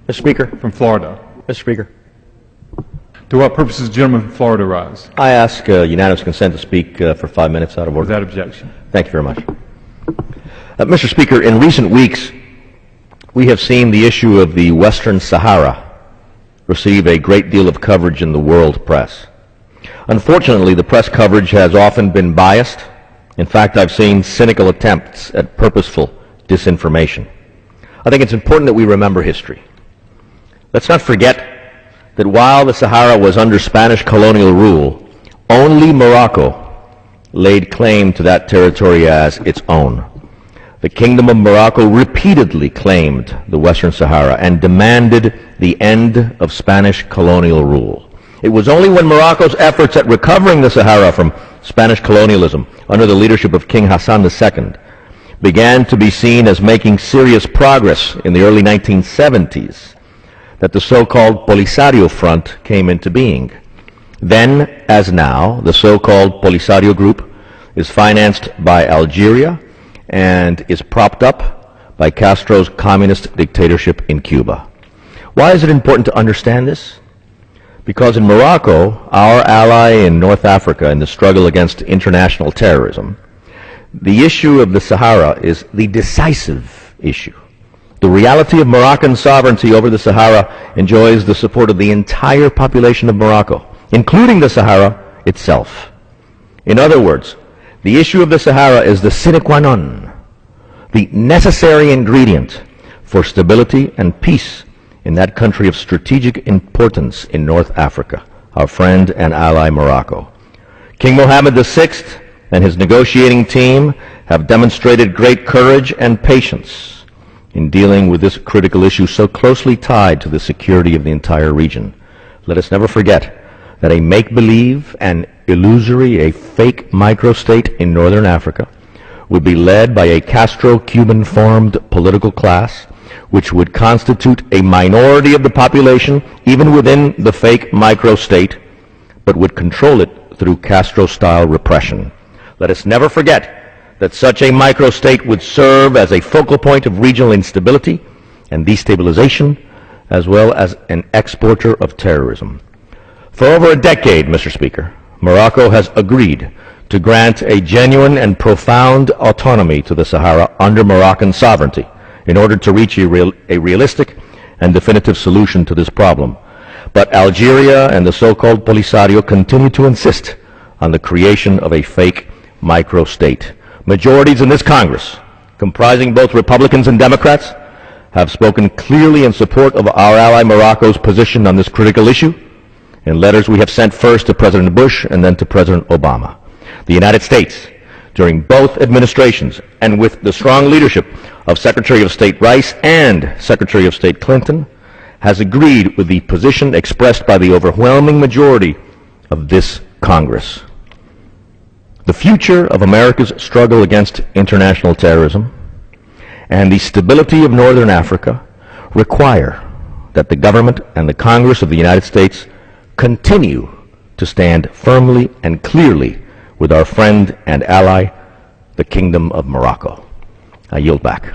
Mr. Speaker. From Florida. Mr. Speaker. To what purpose does the gentleman from Florida rise? I ask unanimous consent to speak for 5 minutes out of order. Without objection. Thank you very much. Mr. Speaker, in recent weeks, we have seen the issue of the Western Sahara receive a great deal of coverage in the world press. Unfortunately, the press coverage has often been biased. In fact, I've seen cynical attempts at purposeful disinformation. I think it's important that we remember history. Let's not forget that while the Sahara was under Spanish colonial rule, only Morocco laid claim to that territory as its own. The Kingdom of Morocco repeatedly claimed the Western Sahara and demanded the end of Spanish colonial rule. It was only when Morocco's efforts at recovering the Sahara from Spanish colonialism under the leadership of King Hassan II began to be seen as making serious progress in the early 1970s that the so-called Polisario Front came into being. Then, as now, the so-called Polisario Group is financed by Algeria and is propped up by Castro's communist dictatorship in Cuba. Why is it important to understand this? Because in Morocco, our ally in North Africa in the struggle against international terrorism, the issue of the Sahara is the decisive issue. The reality of Moroccan sovereignty over the Sahara enjoys the support of the entire population of Morocco, including the Sahara itself. In other words, the issue of the Sahara is the sine qua non, the necessary ingredient for stability and peace in that country of strategic importance in North Africa, our friend and ally Morocco. King Mohammed VI and his negotiating team have demonstrated great courage and patience in dealing with this critical issue so closely tied to the security of the entire region. Let us never forget that a make-believe and illusory, a fake microstate in northern Africa would be led by a Castro-Cuban-formed political class which would constitute a minority of the population even within the fake microstate, but would control it through Castro-style repression. Let us never forget that such a microstate would serve as a focal point of regional instability and destabilization, as well as an exporter of terrorism. For over a decade, Mr. Speaker, Morocco has agreed to grant a genuine and profound autonomy to the Sahara under Moroccan sovereignty in order to reach a realistic and definitive solution to this problem. But Algeria and the so-called Polisario continue to insist on the creation of a fake microstate. Majorities in this Congress, comprising both Republicans and Democrats, have spoken clearly in support of our ally Morocco's position on this critical issue in letters we have sent first to President Bush and then to President Obama. The United States, during both administrations, and with the strong leadership of Secretary of State Rice and Secretary of State Clinton, has agreed with the position expressed by the overwhelming majority of this Congress. The future of America's struggle against international terrorism and the stability of Northern Africa require that the government and the Congress of the United States continue to stand firmly and clearly with our friend and ally, the Kingdom of Morocco. I yield back.